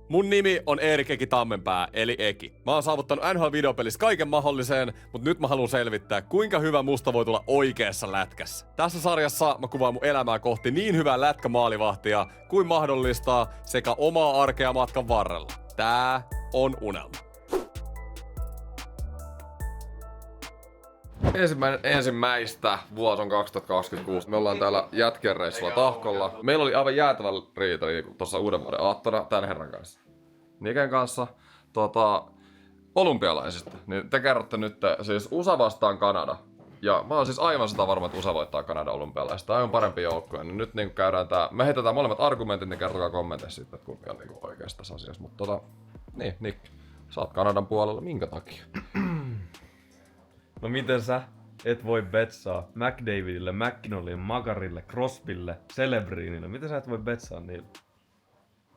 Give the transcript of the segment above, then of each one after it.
Mun nimi on Erik Eki Tammenpää, eli Eki. Mä oon saavuttanut NHL-videopelissä kaiken mahdolliseen, mutta nyt mä haluan selvittää, kuinka hyvä musta voi tulla oikeassa lätkässä. Tässä sarjassa mä kuvaan mun elämää kohti niin hyvää lätkämaalivahtia kuin mahdollista sekä omaa arkea matkan varrella. Tää on unelma. Ensimmäistä vuosi on 2026. Me ollaan täällä jätkien reissulla Tahkolla. Meillä oli aivan jäätävä riita tuossa uuden vuoden aattona tämän herran kanssa. Niken kanssa olympialaisista. Niin te kerrotte nyt siis USA vastaan Kanada. Ja mä oon siis aivan sitä varma, että USA voittaa Kanada olympialaisista. Tämä on parempi joukkoja. Niin nyt niin käydään me heitetään molemmat argumentit, niin kertokaa kommenteissa sitten, että kumpi on niin oikeassa tässä asiassa. Mutta niin, Nick, sä oot Kanadan puolella. Minkä takia? No miten sä et voi betsaa McDavidille, McKinnonille, Makarille, Crosbylle, Celebrinille? Miten sä et voi betsaa niille?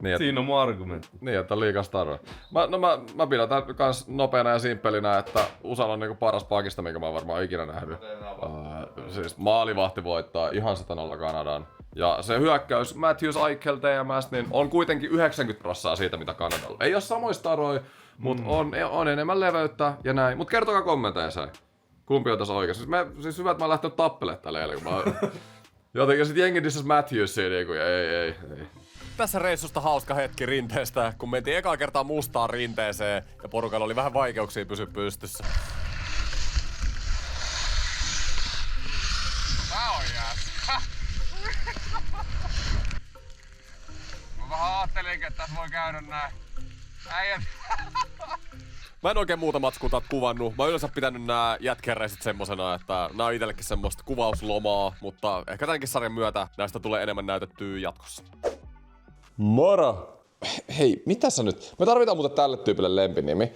Niin, siinä on mun argumentti. Niin, että liikaa staroja. Mä pidän tän kans nopeana ja simppelinä, että USA on niinku paras pakista, minkä mä oon varmaan ikinä nähnyt. Siis maalivahti voittaa ihan 100-0 Kanadaan. Ja se hyökkäys Matthews, Eichel, TMS, niin on kuitenkin 90% siitä, mitä Kanadalla. Ei oo samoja staroja, mutta on enemmän leveyttä ja näin. Mut kertokaa kommenteissa. Kumpi on tässä oikeassa? Siis hyvä, että mä oon lähtenyt tappelemaan tällä eilen, kun jotenkin sit jengi dissas Matthewsia niinku, ei. Tässä reissusta hauska hetki rinteestä, kun mentiin ekaa kertaa mustaan rinteeseen ja porukalla oli vähän vaikeuksia pysyä pystyssä. Tää on jäässä. Mä vähän ajattelinkin, että tässä voi käydä näin. Äijät. Mä en oikein muuta matskuuta kuvannut. Mä oon yleensä pitänyt nää jätkien reissut semmosena, että nää on itellekin semmoista kuvauslomaa, mutta ehkä tämänkin sarjan myötä näistä tulee enemmän näytettyä jatkossa. Moro! Hei, mitä sä nyt? Me tarvitaan muuten tälle tyypille lempinimi.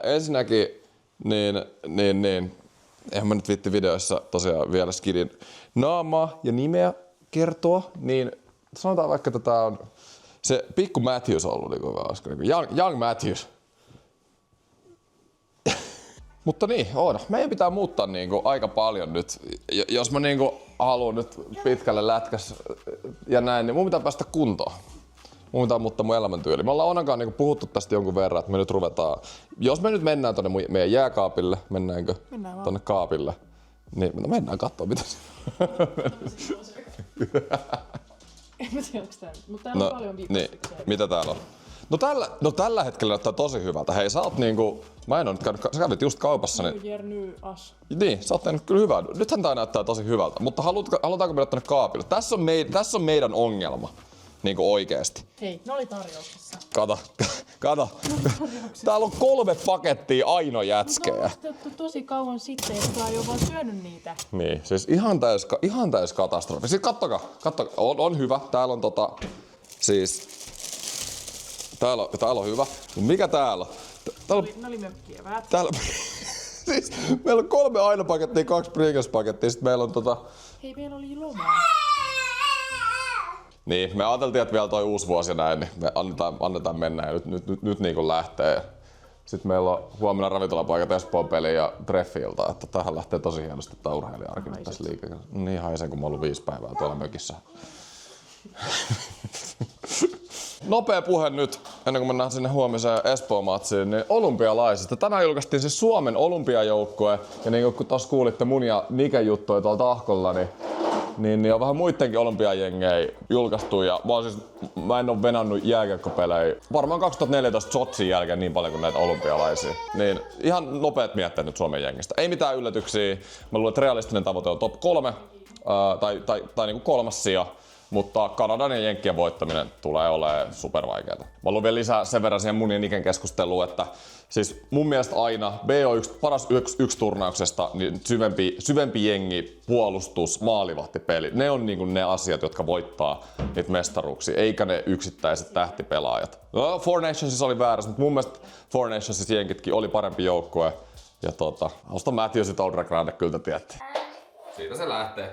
Ensinnäkin, eihän mä nyt viitti videoissa tosiaan vielä skidin naamaa ja nimeä kertoa, niin sanotaan vaikka, että tää on se pikku Matthews ollut niinku hyvä olisiko, Young Matthews. Mutta niin, meidän pitää muuttaa niinku aika paljon nyt. Jos mä niinku haluan nyt pitkälle lätkäs ja näin, niin mun pitää päästä kuntoon. Mun pitää muuttaa mun elämäntyyli. Me ollaan Onankaan niinku puhuttu tästä jonkun verran, että me nyt ruvetaan... Jos me nyt mennään tonne meidän jääkaapille, mennäänkö? Mennään vaan. Tonne kaapille. Niin, no mennään kattoo mitä se... En mä tiedä onks tää, mutta täällä on paljon viikostiksia. Niin, mitä täällä on? No tällä hetkellä näyttää tosi hyvältä. Hei, sä oot niinku... Mä en oo nyt käynyt... Sä kävit just kaupassa, niin... Niin, sä oot tehnyt kyllä hyvää. Nythän tää näyttää tosi hyvältä. Mutta halutaanko mennä tonne kaapille? Tässä on meidän ongelma. Niinku oikeesti. Hei, ne oli tarjouksessa. Kato. Täällä on 3 pakettia Aino jätskejä. Ne on ostettu tosi kauan sitten, että sä jo vaan syönyt niitä. Niin, siis ihan täys katastrofi. Siis kattokaa. On hyvä. Täällä on siis... Täällä on hyvä. Mikä täällä on? Ne oli mökkieväät. Täällä... siis meillä on 3 Aino-pakettia, 2 Pringles-pakettia, sit meillä on Hei, meillä oli lomaa. Niin, me ajateltiin, että vielä toi uusi vuosi ja näin, niin me annetaan mennä ja nyt niin kuin lähtee. Sitten meillä on huomenna ravintolapaikat Espoon peli ja treffi-ilta, että tähän lähtee tosi hienosti tää urheilija-arki nyt tässä liikkeessä. Niin haisen, kun mä oon ollut 5 päivää tuolla mökissä. Nopea puhe nyt, ennen kuin mennään sinne huomiseen Espoo-matsiin, niin olympialaisista. Tänään julkaistiin siis Suomen olympiajoukkue, ja niin kuin tuossa kuulitte mun ja Niken juttuja tuolla Tahkolla, niin on vähän muidenkin olympiajengejä julkaistu. Ja mä en oo venannut jääkiekkopelejä varmaan 2014 Sotsin jälkeen niin paljon kuin näitä olympialaisia. Niin ihan nopeat mietteet nyt Suomen jengistä. Ei mitään yllätyksiä. Mä luulen, että realistinen tavoite on top 3 tai niin kuin 3. sija. Mutta Kanadan ja Jenkkien voittaminen tulee olemaan supervaikeeta. Mä haluan vielä lisää sen verran siihen mun ja Niken keskusteluun, että siis mun mielestä aina B on paras yksi turnauksesta, niin syvempi jengi, puolustus, maalivahtipeli. Ne on niinku ne asiat, jotka voittaa niitä mestaruuksia, eikä ne yksittäiset tähtipelaajat. No, Four Nationsissa oli väärässä, mutta mun mielestä Four Nationsissa jenkitkin oli parempi joukkue. Ja Austa Matthews ja Aldrich Grande kyllä tietty. Siitä se lähtee.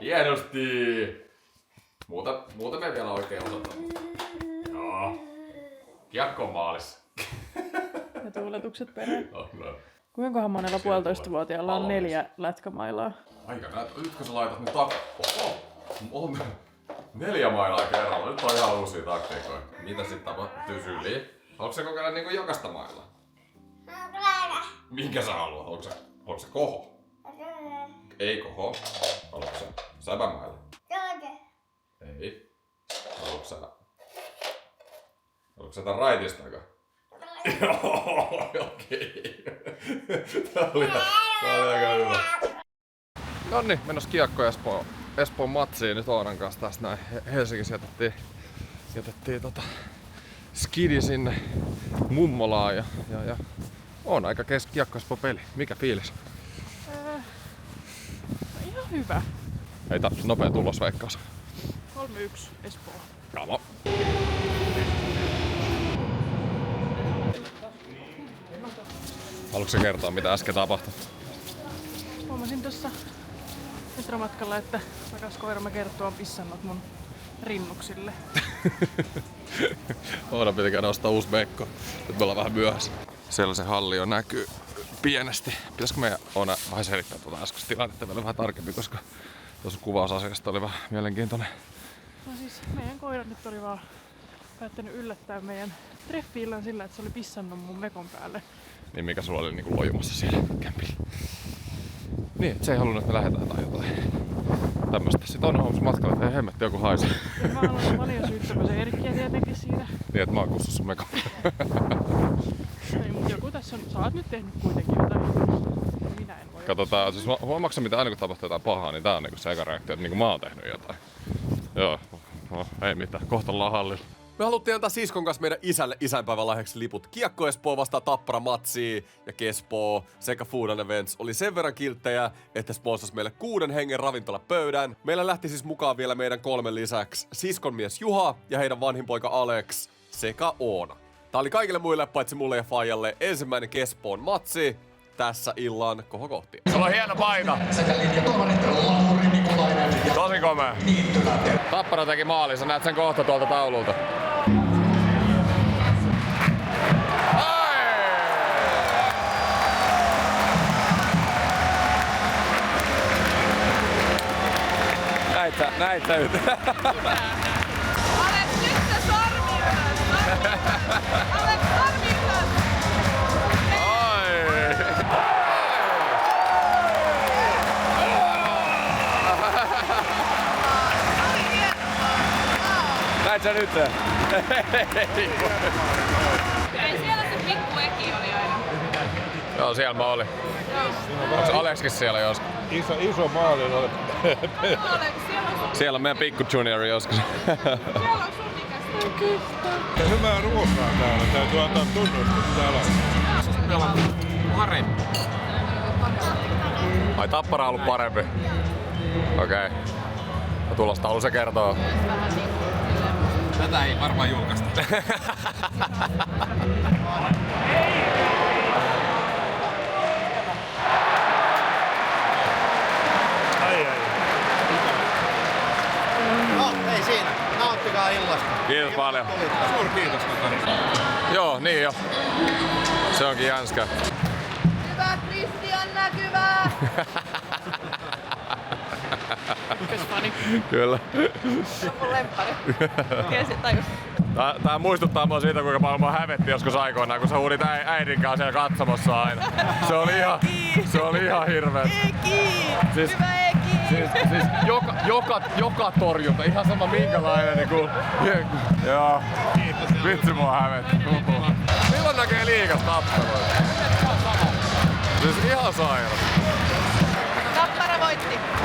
Hienosti! Muuta me vielä oikein osata. Joo. Kiekko on maalissa. Ja tuuletukset perään. No. Kuinkahan monella 1,5-vuotiaalla on 4 lätkämailaa? Aika näet, nytkö sä laitat mun 4 mailaa kerralla. Nyt on ihan uusia taktiikoja. Mitä sit tapahtuu syliin? Haluatko sä kokeilla niinku jokaista mailaa? Minkä sä haluat? Haluatko sä koho? Ei koho. Haluatko sä säpämailla? Ei. Haluatko sä tän raitistakaan? Joo, okei. Tää oli aika hyvä. Nonni, mennäs kiekko Espoon matsiin nyt Oonan kanssa tässä näin. Helsingissä jätettiin skidi sinne mummolaan ja on aika kiekko Espoo peli. Mikä fiilis? Ihan hyvä. Ei tarvitse nopea tulosveikkaus. 3-1 Espoo. Bravo. Haluatko sä kertoa mitä äsken tapahtui? Huomasin tuossa metromatkalla, että rakas koiramme Kerttu on pissannut mun rinnuksille. Oona pitikään ostaa uusi mekko. Nyt me ollaan vähän myöhässä. Siellä se halli jo näkyy pienesti. Pitäisikö meidän Oona vähän selittää tuota äskeistä tilannetta vielä vähän tarkemmin, koska tuossa kuvausasiasta oli vähän mielenkiintoinen. No siis meidän koira nyt oli vaan päättänyt yllättää meidän treffi-illan sillä, että se oli pissannut mun mekon päälle. Niin mikä sulla oli niinku lojumassa siellä kämpillä. Niin, et se ei halunnut, että me lähdetään tai jotain tämmöstä. Sitten on huomassa matkalla, että ei hemmetti, joku haisee. Ja mä aloin paljon syyttämään Erkkiä tietenkin siinä. Niin, että mä oon kussus sun mekon. Ei, mut joku tässä on, sä oot nyt tehnyt kuitenkin jotain. Minä en voi. Katsotaan, siis huomaatko mitä aina kun tapahtuu jotain pahaa, niin tää on niinku se eka reaktio, että niinku mä oon tehnyt jotain. Joo, no, ei mitään, kohta ollaan hallilla. Me haluttiin antaa siskon kanssa meidän isälle isänpäivän lahjaksi liput Kiekko Espoo vastaan Tappara matsiin ja Kespoo sekä Food and Events oli sen verran kilttejä, että sponsasi meille 6 hengen ravintolapöydän. Meillä lähti siis mukaan vielä meidän 3 lisäksi siskon mies Juha ja heidän vanhin poika Alex sekä Oona. Tää oli kaikille muille paitsi mulle ja Fajalle ensimmäinen Kespoon matsi tässä illan kohokohti. Sulla on hieno paita. Sekä linjatuomarit Lauri Nikulainen ja Tosi komea. Niittylä. Tappara teki maali, sä näet sen kohta tuolta taululta. Näit sä nyt. Alex, nyt se sormi ylös! Alex, sormi ylös! Näit sä nyt? Ei siellä se pikku Eki oli aina. Joo, siellä mä olin. Onks Alekskin siellä joskus? Iso maali oli. Alex, siellä on sun, Siellä on meidän pikku juniori joskus. siellä on sun ikäistä. Ja hyvää ruokaa täällä. Täytyy antaa tunnustus täällä. Ai Tappara on ollut parempi. Okei. Ja tulostaulu se kertoo. Tätä ei varmaan julkaista. No, ei siinä. Nauttikaa illasta. Kiitos paljon. Suuri kiitos Kari. Joo, niin jo. Se onkin jänskä. Hyvä Kristian näkyvää! Mikäs fani? Kyllä. Se on mun lemppari. Tiesit tajus. Tää muistuttaa mua siitä, kuinka paljon mua hävetti joskus aikoinaan, kun sä huudit äidin kanssa siellä katsomassa aina. Se oli ihan hirveä. Eki! Siis- Hyvä Eki! Siis joka torjunta, ihan sama minkälainen niinku... Joo. Vitsi mua hävetti. Milloin näkee liigas Tapparoita? Siis ihan sairas.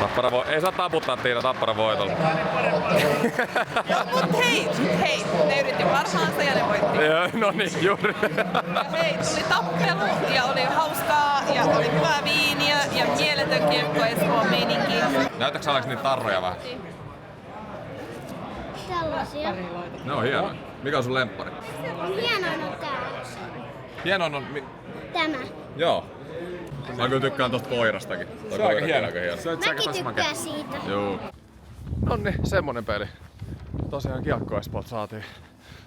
Tappara voitti. Ei saa taputtaa Tiina Tappara voitolla. Mut hei, ne yritti parhaansa ja ne voitti. No niin, juuri. Ja hei, tuli tappelu ja oli hauskaa ja oli hyvää viiniä ja mieletön Kiekko Espoon meininki. Näytätkö Alex niitä tarroja vähän? Tällaisia. Ne on hienoja. Mikä on sun lemppari? Hienoin on tää. Hieno on... Tämä. Joo. Mä kyllä tykkään tosta koirastakin. Se on aika hieno. Mäkin tykkään siitä. Joo. Nonni, semmonen peli. Tosiaan Kiekko Espoolta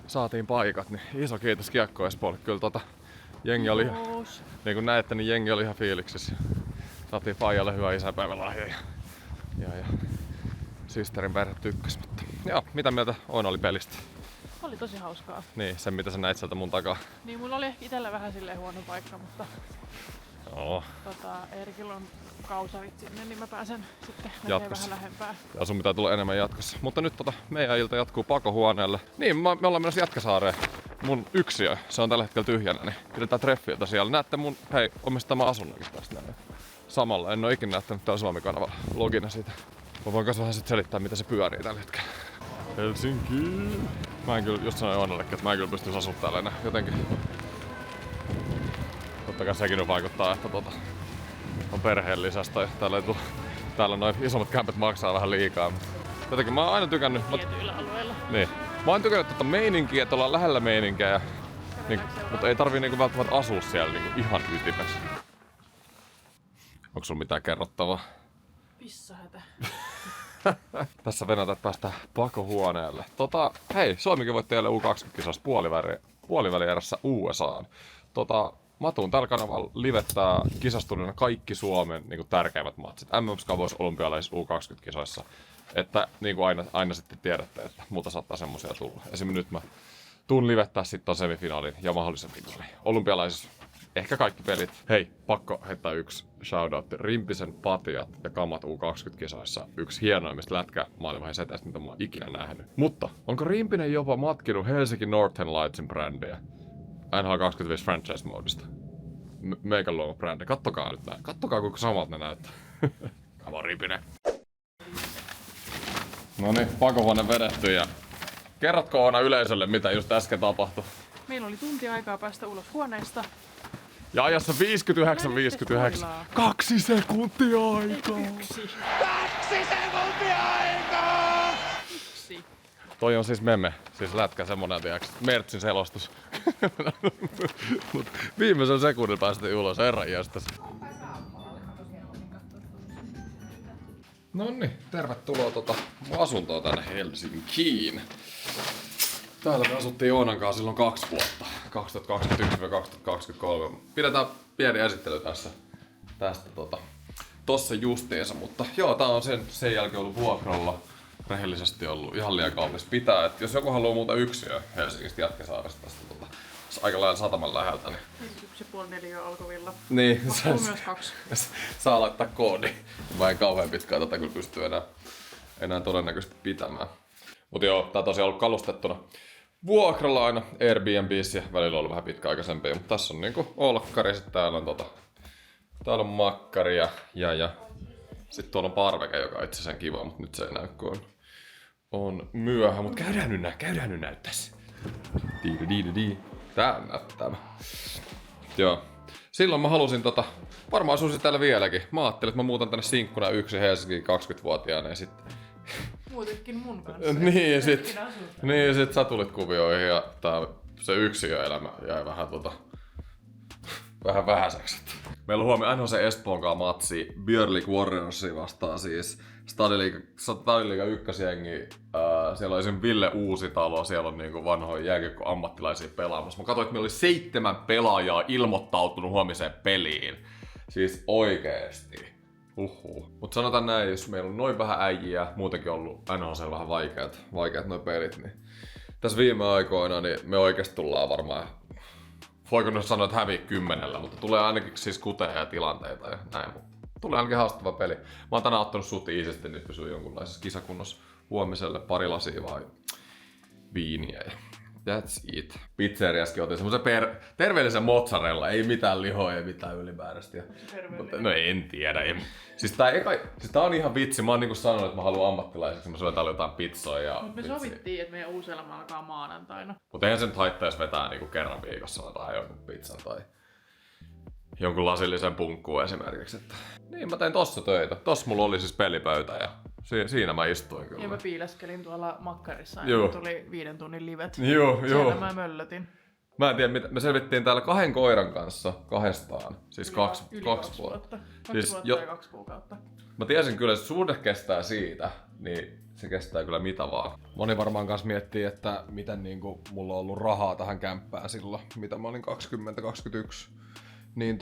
saatiin paikat, niin iso kiitos Kiekko Espoolle. Kyllä jengi oli, niin kuin näette, niin jengi oli ihan fiiliksissä. Saatiin Fajalle hyvä isänpäivälahja ja systerin perhe tykkäs, mutta Joo, mitä mieltä Oona oli pelistä? Oli tosi hauskaa. Niin, sen mitä sä näit sieltä mun takaa. Niin, mulla oli ehkä itellä vähän silleen huono paikka, mutta Joo. Eerikillä on kausarit sinne, niin mä pääsen sitten näkee vähän lähempää. Ja sun pitää tulla enemmän jatkossa. Mutta nyt meidän ilta jatkuu pakohuoneelle. Niin, me ollaan menossa Jätkäsaareen. Mun yksiö, se on tällä hetkellä tyhjänä, niin pidetään treffiltä siellä. Näette mun, omistama asunnonkin tästä näin. Samalla, en oo ikinä näyttänyt täällä Suomi-kanavalla logina siitä. Mä voin kanssa vähän sit selittää, mitä se pyörii tällä hetkellä. Helsinki! Mä en kyllä, just sanoin Oonallekin, että mä en kyllä pystyis asua täällä enää jotenkin. Totta kai sekin vaikuttaa, että on perheen lisästä ja täällä noin isommat kämpät maksaa vähän liikaa. Jotenkin mä oon aina tykännyt... Tietyillä alueilla. Niin. Mä oon tykännyt meininkiä, että ollaan lähellä meininkiä, mutta ei tarvii niinku välttämättä asua siellä niinku ihan ytimessä. Onko sulla mitään kerrottavaa? Pissahätä. Tässä venätään, että päästään pakohuoneelle. Hei, Suomikin voitti teille U20-kisoissa puolivälierässä USAan. Mä tuun tällä kanavalla livettää kisastudiona kaikki Suomen niin kuin tärkeimmät matsit. MM-skavoissa, olympialaisissa, U20-kisoissa. Että niin kuin aina sitten tiedätte, että multa saattaa semmosia tulla. Esimerkiksi nyt mä tuun livettää sitten ton semifinaalin ja mahdollisen finaalin. Olympialaisissa ehkä kaikki pelit. Hei, pakko heittää yksi shoutoutti. Rimpisen patjat ja kamat U20-kisoissa. Yksi hienoimmista lätkämaalivahin setäistä, mitä mä oon ikinä nähnyt. Mutta onko Rimpinen jopa matkinut Helsinki Northern Lightsin brändiä? NHL 25 franchise-moodista. Meikän luoma brändi. Kattokaa nyt näin. Kattokaa kuinka samalta ne näyttää. Kamo Rimpinen. Noniin, pakohuone vedetty ja... Kerrotko Oona yleisölle, mitä just äsken tapahtui? Meillä oli tunti aikaa päästä ulos huoneesta. Ja ajassa 59.59. 2 sekuntia aikaa! 1. 2 sekuntia aikaa! 1. Toi on siis meme, siis lätkä semmonen tiiäks, Mertsin selostus. Mut viimeisen sekunnin päästiin ulos, herranjestas. Nonni, tervetuloa mun asuntoon tänne Helsinkiin. Täällä me asuttiin Oonan kanssa silloin 2 vuotta, 2021-2023. Pidetään pieni esittely tästä tossa justiinsa, mutta joo, tää on sen jälkeen ollut vuokralla. Rehellisesti ollut ihan liian kaunis pitää, että jos joku haluaa muuta yksiö Helsingistä Jätkäsaaresta tästä aika lailla sataman läheltä, niin... 1,5 neliöä alkovilla. Niin, on myös 2. Saa laittaa koodi. Mä en kauhean pitkään tätä kyllä pysty enää todennäköisesti pitämään. Mut joo, tää tosiaan ollut kalustettuna vuokralla aina Airbnbissä ja välillä on ollut vähän pitkäaikaisempia, mutta tässä on niinku olkkari, sit täällä on makkari ja sitten tuolla on parveke, joka on itse asiassa kiva, mutta nyt se ei näy, kun on myöhä. Mut käydään nyt näyttäis. Tää näyttää. Joo. Silloin mä halusin varmaan asuisin täällä vieläkin. Mä ajattelin, että mä muutan tänne sinkkuna yksin Helsinkiin 20-vuotiaana ja sitten... Muutenkin mun kanssa. niin, sit sä tulit kuvioihin ja se yksiöelämä jäi vähän vähäiseksi. Meillä on huomenna aina se Espoon kanssa matsi Beer League Warriorsia vastaan siis Stadiliiga 1-jengi. Siellä on esimerkiksi Ville Uusitalo, siellä on niinku vanhoja jääkiekko-ammattilaisia pelaamassa. Mä katsoin, että meillä oli 7 pelaajaa ilmoittautunut huomiseen peliin. Siis oikeesti. Mut sanotaan näin, jos meillä on noin vähän äijiä, muutenkin on ollut aina on siellä vähän vaikeat noi pelit, niin tässä viime aikoina niin me oikeesti tullaan varmaan, voiko nyt sanoa, että häviä 10, mutta tulee ainakin siis kuteja ja tilanteita ja näin, mutta tulee ainakin haastava peli. Mä oon tänään ottanut sut iisisti, nyt pysyy jonkunlaisessa kisakunnossa huomiselle pari lasia vai viiniä ja that's it. Pizzeriaskin otin semmosen terveellisen mozzarella, ei mitään lihoa, ei mitään ylimääräistä. No en tiedä. Siis tää on ihan vitsi, mä oon niinku sanonut, että mä haluan ammattilaiseksi, mä syön täällä jotain pizzoja ja me sovittiin, että meidän uusi elämä alkaa maanantaina. Mut eihän se nyt haittaa, jos vetää niinku kerran viikossa tai jonkun pizzan tai jonkun lasillisen punkkuun esimerkiksi. Että... Niin, mä tein tossa töitä. Tossa mulla oli siis pelipöytä ja siinä mä istuin kyllä. Ja mä piileskelin tuolla makkarissa, kun tuli 5 tunnin livet. Joo. Siellä mä möllötin. Mä en tiedä, me selvittiin täällä 2 koiran kanssa kahdestaan. Siis yli 2 vuotta. 2 vuotta ja 2 kuukautta. Mä tiesin kyllä, että suhde kestää siitä, niin se kestää kyllä mitä vaan. Moni varmaan kanssa miettii, että miten niinku mulla on ollut rahaa tähän kämppään silloin, mitä mä olin 20-21. Niin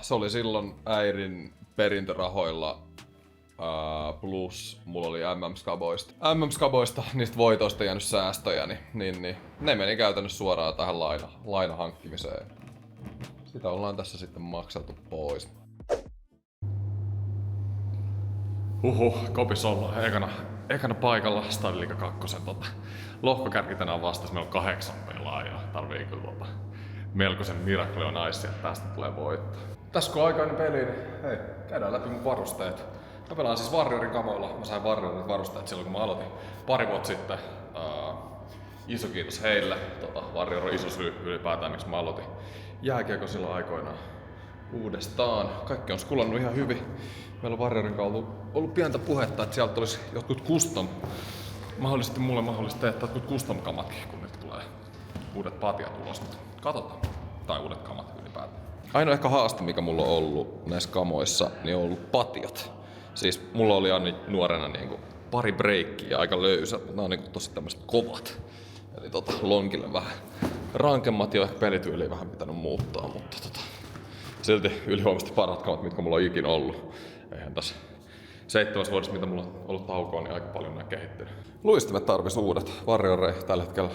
se oli silloin äidin perintörahoilla plus mulla oli MM-skaboista, niistä voitoista jäänyt säästöjä, niin ne meni käytännössä suoraan tähän lainahankkimiseen. Sitä ollaan tässä sitten makseltu pois. Kopis ollaan ekana paikalla Stadiliiga 2. Lohkokärki tänään vastas, meillä on 8 pelaajaa. Tarvii kyllä melkoisen Miracle on Ice, että tästä tulee voitto. Tässä kun aikainen peli, niin hei, käydään läpi mun varusteet. Mä pelaan siis Warriorin kamoilla. Mä sain Warriorin varusteet silloin kun mä aloitin pari vuotta sitten. Iso kiitos heille. Warrior on iso syy ylipäätään miksi mä aloitin jääkiekko silloin aikoinaan uudestaan. Kaikki on skulannut ihan hyvin. Meillä on Warriorin kanssa ollut pientä puhetta, että sieltä olisi jotkut mahdollisesti teettää jotkut custom-kamatkin, kun nyt tulee uudet patiat ulos. Mutta katsotaan. Tai uudet kamat ylipäätään. Ainoa ehkä haaste, mikä mulla on ollut näissä kamoissa, niin on ollut patiot. Siis mulla oli aina nuorena niinku pari breikkiä aika löysä, mutta nää on niinku tosi tämmöiset kovat. Eli lonkille vähän rankemmat jo, ehkä pelityyliä vähän pitänyt muuttaa, mutta silti ylihuomaisesti parhaat kamat, mitkä mulla on ikinä ollut. Eihän tässä 7 vuodessa, mitä mulla on ollut taukoa, niin aika paljon nää kehittynyt. Luistimet tarvis uudet. Warrior ei tällä hetkellä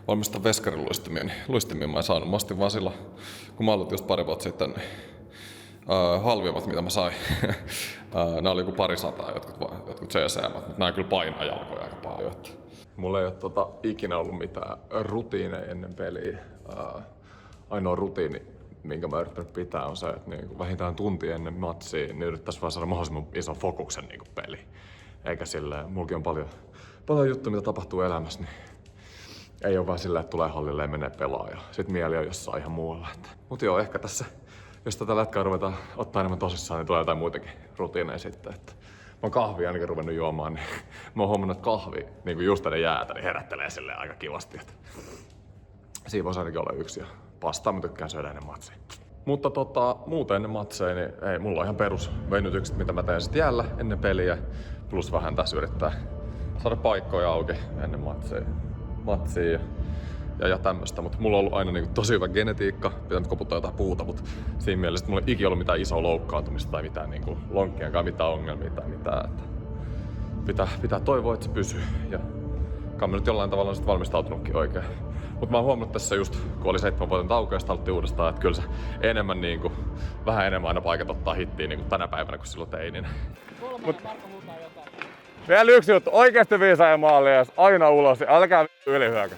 valmista veskarin luistimia, niin luistimia mä en saanut. Mä ostin vaan silloin, kun mä aloitin just pari vuotta sitten, niin halvimmat mitä mä sain. Nää oli joku 200 jotkut CCM, mutta nää kyllä painaa jalkoja aika paljon. Mulla ei ole ikinä ollut mitään rutiineja ennen peliä. Ainoa rutiini, minkä mä yrittänyt pitää, on se, että niin vähintään tunti ennen matsia niin yrittäisi vaan saada mahdollisimman ison fokuksen niin peliin. Eikä silleen, mullakin on paljon juttuja, mitä tapahtuu elämässä, niin ei ole vaan silleen, että tulee hallille ja menee pelaaja. Sitten mieli on jossain ihan muualla. Mut joo, ehkä tässä, jos tätä lätkää ruvetaan ottaa enemmän tosissaan, niin tulee jotain muitakin rutiineja sitten. Että mä oon kahvia ainakin ruvennut juomaan, niin mä oon huomannut, että kahvi niin just ennen jäätä niin herättelee silleen aika kivasti. Että siinä voisi ainakin olla yksi ja pastaa mä tykkään syödä ennen matseja. Mutta muuten ennen matseja, niin ei, mulla on ihan perus venytykset, mitä mä teen sit jäällä ennen peliä. Plus vähän tässä yrittää saada paikkoja auki ennen matseja ja tämmöstä. Mutta mulla on ollut aina niinku tosi hyvä genetiikka, pitänyt koputtaa jotain puuta, mutta siinä mielessä mulla ei ikinä ollut mitään isoa loukkaantumista tai mitään niinku lonkkienkaan mitään ongelmia tai mitään. Että pitää toivoa, että se pysyy. Ja kai mä nyt jollain tavalla on sit valmistautunutkin oikein. Mutta mä oon huomannut tässä just, kun oli 7 vuoden tauko ja aloitti uudestaan, että kyllä se enemmän niinku, vähän enemmän aina paikat ottaa hittiin niinku tänä päivänä kuin silloin teinin. Vielä yksi juttu, oikeesti viisaa maali edes, aina ulos, älkää ylihyökä.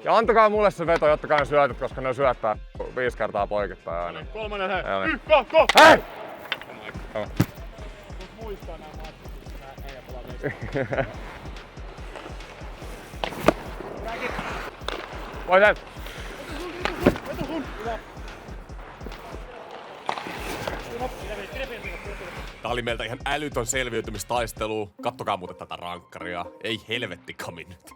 Ja antakaa mulle se veto, jottakaa ne syötöt, koska ne syöttää 5 kertaa poikittain aina. Kolmannen hei! Hei! Muistaa nää matsit, kun nää ei pelaa. Voi sen! Tää oli meiltä ihan älytön selviytymistaistelu. Kattokaa muuten tätä rankkaria. Ei helvetti kami nyt.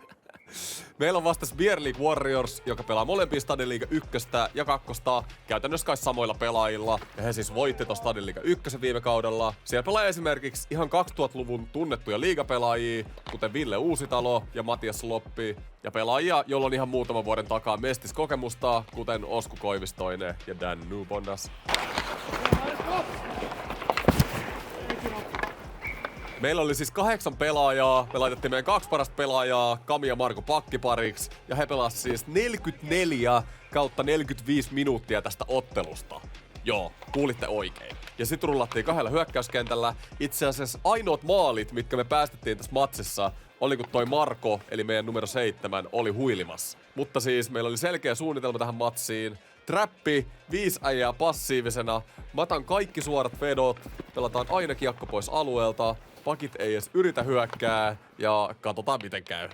Meillä on vastas Beer League Warriors, joka pelaa molempia Stadiliiga 1 ja 2 käytännössä kai samoilla pelaajilla. Ja he siis voitti tuossa Stadiliiga 1 viime kaudella. Siellä pelaa esimerkiksi ihan 2000-luvun tunnettuja liigapelaajia, kuten Ville Uusitalo ja Matias Loppi. Ja pelaajia, joilla on ihan muutaman vuoden takaa mestiskokemusta, kuten Osku Koivistoinen ja Dan Newbondas. Meillä oli siis 8 pelaajaa, me laitettiin meidän 2 parasta pelaajaa, Kami ja Marko pakkipariksi, ja he pelasivat siis 44/45 minuuttia tästä ottelusta. Joo, kuulitte oikein. Ja sit rullattiin 2 hyökkäyskentällä. Itse asiassa ainoat maalit, mitkä me päästettiin tässä matsissa, oli kun toi Marko, eli meidän numero 7, oli huilimassa. Mutta siis meillä oli selkeä suunnitelma tähän matsiin. Trappi, 5 äijää passiivisena, mä otan kaikki suorat vedot, pelataan aina kiekko pois alueelta, pakit ei edes yritä hyökkää ja katsotaan miten käy.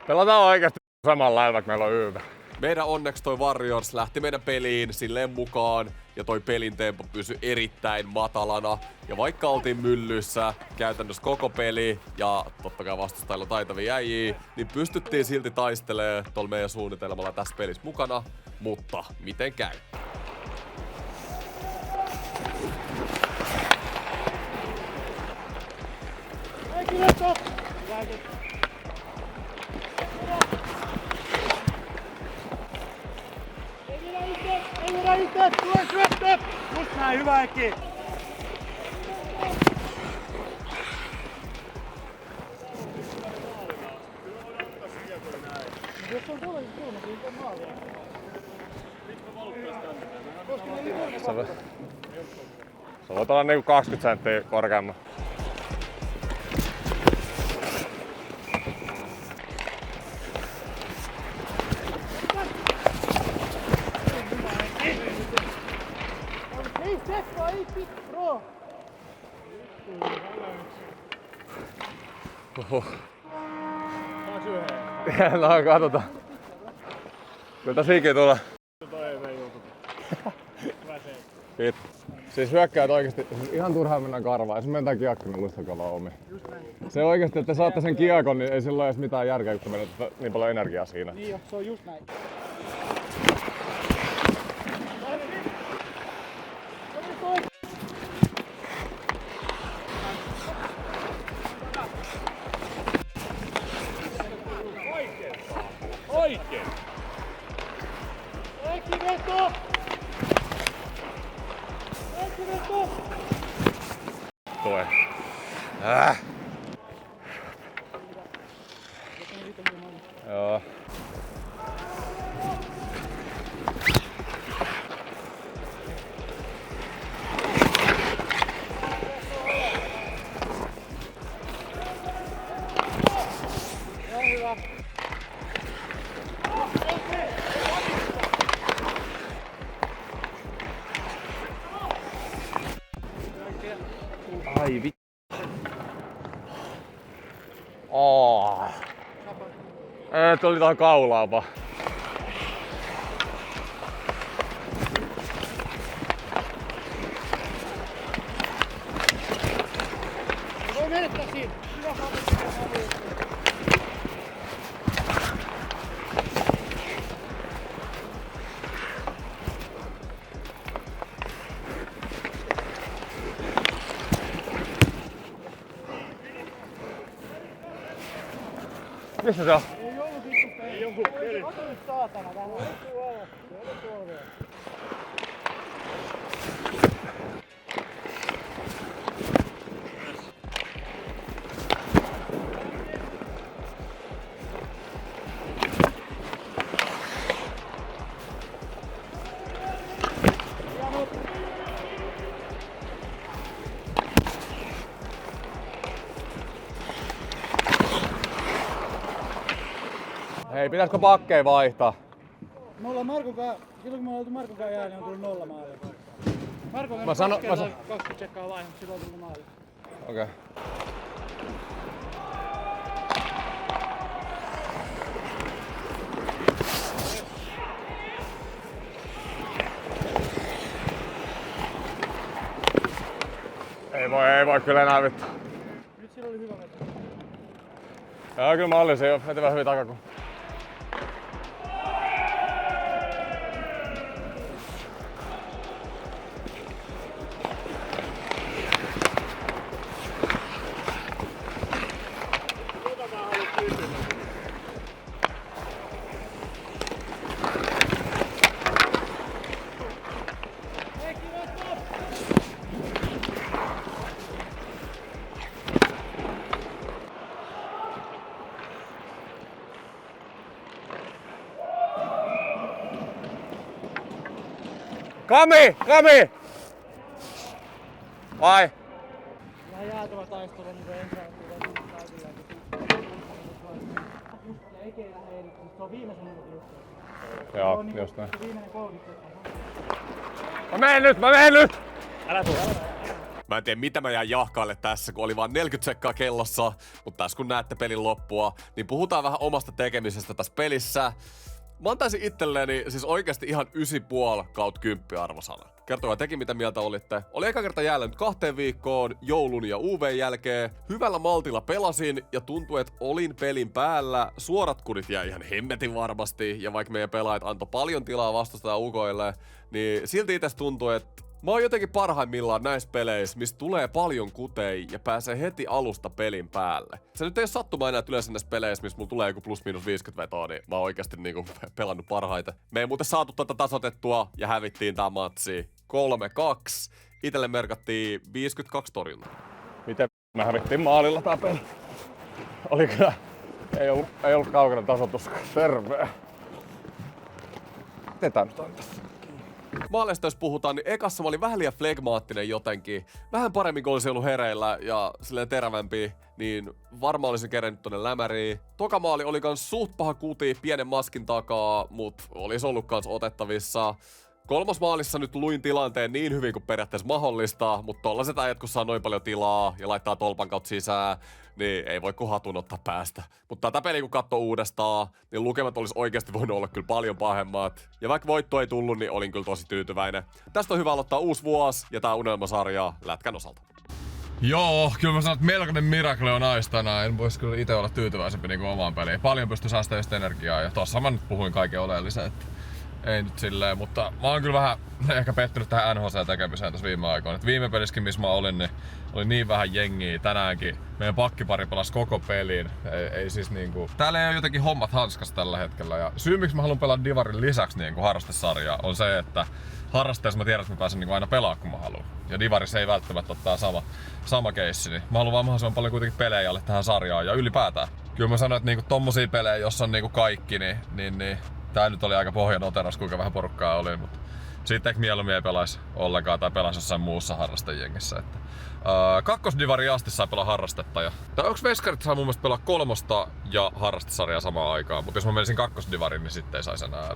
Pelataan oikeesti samalla lailla, vaikka meillä on hyvä. Meidän onneksi toi Warriors lähti meidän peliin silleen mukaan ja toi pelin tempo pysyi erittäin matalana. Ja vaikka oltiin myllyissä käytännössä koko peli ja totta kai vastustajilla taitavia äijiä, niin pystyttiin silti taistelemaan tuolla meidän suunnitelmalla tässä pelissä mukana. Mutta miten käy? Just näin, hyvä Eki! Se voit olla niinku 20 senttiä korkeamman. No katsotaan. Kyllä tässä ikinä tulee. Kiitos. Siis hyökkäät oikeesti, siis ihan turhaan mennään karvaan. Jos mennään kiekkoon, niin luistakaa vaan omi. Se oikeesti, että te saatte sen kiekon, niin ei sillä ole edes mitään järkeä, kun menette niin paljon energiaa siinä. Niin jo, se on just näin. Oikein! Veto! Tulee. Joo. Ai vittu. Tuli tuohon kaulaan vaan. Voi menettää siinä. Hyvä Missä se on? Ei ollut peli. Otu nyt saatana vähän. Otu alas. Otu alas. Hei, pitäisikö pakkeja vaihtaa? Me ollaan Markon kanssa, silloin kun me ollaan oltu Markon kanssa jäällä, niin on tullut 0 maalia. Markon Mä kanssa sano- 20 tsekkaa vaihda, mutta silloin on tullut maalia. Okei. Okay. Ei voi kyllä enää vittu. Nyt sillä oli hyvä veto. Joo, kyllä mä olisin jo. Veti vähän hyvin takakuun. Kami! Kami! Vai? Vähän jäätävä taistelu, niin kuin ensin tulee kaikilla. Ja Eke lähde erityisesti, se on viimeisen minuutin juttu. Joo, just näin. Se viimeinen koulutus. Mä menen nyt! Älä tuu. Mä en tiedä mitä mä jään jahkaille tässä, kun oli vaan 40 sekkaa kellossa, mutta tässä kun näette pelin loppua, niin puhutaan vähän omasta tekemisestä tässä pelissä. Mä antaisin itselleni siis oikeasti ihan 9,5/10 arvosana. Kertokaa teki mitä mieltä olitte. Oli eka kerta jäällä nyt 2 viikkoon joulun ja UV:n jälkeen. Hyvällä maltilla pelasin ja tuntui, että olin pelin päällä. Suorat kudit jäi ihan hemmetin varmasti ja vaikka meidän pelaajat antoi paljon tilaa vastustajan ukoille, niin silti itse tuntui, että mä oon jotenkin parhaimmillaan näissä peleissä, missä tulee paljon kutei ja pääsee heti alusta pelin päälle. Se nyt ei ole sattumaa enää yleensä näissä peleissä, missä mulla tulee joku +/- vetoa, niin mä oon oikeasti niinku pelannut parhaiten. Me ei muuten saatu tätä tasoitettua ja hävittiin tää matsi 3-2. Itelle merkattiin 52 torjuntaa. Miten me hävittiin maalilla tää peli? Oli kyllä Ei ollut kaukana tasoitus. Terve. Miten tää nyt on tässä? Maaleista jos puhutaan, niin ekassa mä olin vähän liian flegmaattinen jotenkin. Vähän paremmin kun olisin ollut hereillä ja silleen terävämpi, niin varmaan olisin kerennyt tonne lämäriin. Toka maali oli kans suht paha kuti pienen maskin takaa, mut olisi ollut kans otettavissa. Kolmas maalissa nyt luin tilanteen niin hyvin kuin periaatteessa mahdollista, mutta tollaset äijät kun saa noin paljon tilaa ja laittaa tolpan kautta sisään, niin ei voi kuin hatun ottaa päästä. Mutta tätä peliä kun katsoo uudestaan, niin lukemat olisi oikeasti voinut olla kyllä paljon pahemmat. Ja vaikka voitto ei tullut, niin olin kyllä tosi tyytyväinen. Tästä on hyvä aloittaa uusi vuosi ja tää unelmasarja lätkän osalta. Joo, kyllä mä sanon, että melkoinen miracle on ice tänään. En vois kyllä itse olla tyytyväisempi niinku omaan peliin. Paljon pystyi säästämään just energiaa ja tossa mä nyt puhuin kaiken oleellisen. Ei nyt silleen, mutta mä oon kyllä vähän ehkä pettynyt tähän NHC-tekemiseen tässä viime aikoina. Et viime pelissäkin, missä mä olin, niin oli niin vähän jengiä. Tänäänkin meidän pakkipari pelasi koko pelin. Ei siis niinku... Täällä ei ole jotenkin hommat hanskas tällä hetkellä. Ja syy, miksi mä haluan pelaa Divarin lisäksi niinku harrastesarjaa, on se, että harrasteessa mä tiedän, että mä pääsen niinku aina pelaamaan, kun mä haluan. Ja Divarissa ei välttämättä ole tää sama keissi. Niin mä haluan vaan mahdollisimman paljon kuitenkin pelejä alle tähän sarjaan ja ylipäätään. Kyllä mä sanoin, että niinku tommosia pelejä, jossa on niinku kaikki, niin tää nyt oli aika pohjanoteras, kuinka vähän porukkaa oli, mutta siitä ehkä mieluummin ei pelaisi ollenkaan tai pelaisi jossain muussa harrastejengissä. Kakkosdivari asti saa pelaa harrastetta. Tai onks veskarit saa mun mielestä pelaa kolmosta ja harrastesarjaa samaan aikaan, mutta jos mä menisin kakkosdivarin, niin sitten ei saisi enää.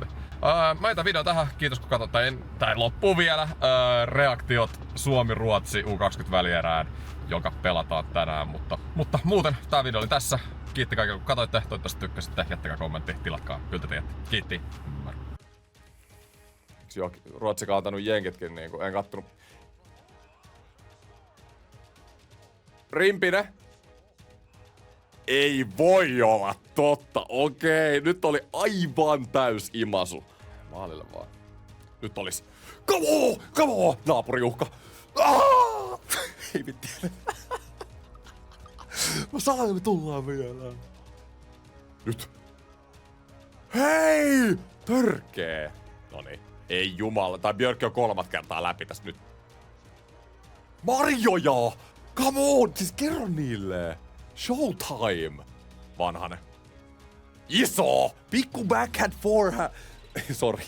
Mä jätän video tähän, kiitos kun katsot. Tää loppuu vielä. Reaktiot Suomi-Ruotsi U20 välierään, joka pelataan tänään, mutta muuten tää video oli tässä. Kiitti kaikille kun katsoitte, toivottavasti tykkäsitte, jättäkää kommentti, tilatkaa, kyllä te tiedätte. Kiitti. Ruotsi kaatanut jenkitkin niinku, en kattonut. Rimpinen. Ei voi olla totta. Okei, nyt oli aivan täys imasu. Maalille vaan. Nyt olis. Come on! Naapuriuhka. Ei mitään. Mä saan, me tullaan vielä. Nyt. Hei! Törkee. Noniin. Ei jumala. Tai Björkki on 3 kertaa läpi tästä nyt. Marjoja! Come on! Siis kerro niille. Showtime. Vanhanen. Iso! Pikku backhand forehand. Sorry.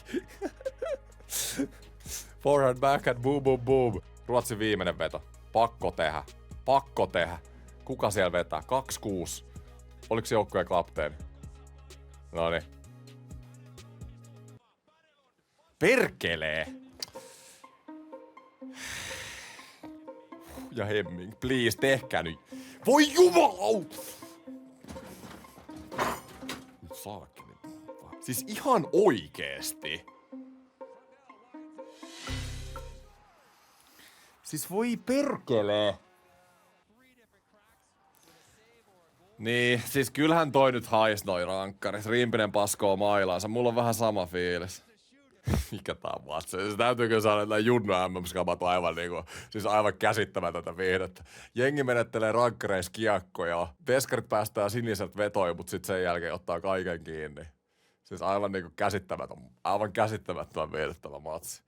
Forehand backhand boom boom boom. Ruotsin viimeinen veto. Pakko tehdä. Kuka siellä vetää? 2-6. Oliko se joukkueen kapteeni? Noniin. Perkelee! Ja Hemming, please, tehkää nyt. Voi jumala! Saakeli. Siis ihan oikeesti. Siis voi perkelee. Niin, siis kyllähän toi nyt hais noi rankkarit. Rimpinen paskoo mailaansa. Mulla on vähän sama fiilis. Mikä tää on vatsa? Siis täytyy kyllä sanoa, että Junno MM-skabat on aivan niinku, siis aivan käsittämätöntä viihdettä. Jengi menettelee rankkareissa kiekkoja. Veskarit päästää siniseltä vetoja, mut sit sen jälkeen ottaa kaiken kiinni. Siis aivan niinku käsittämätön viihdettävä matsi.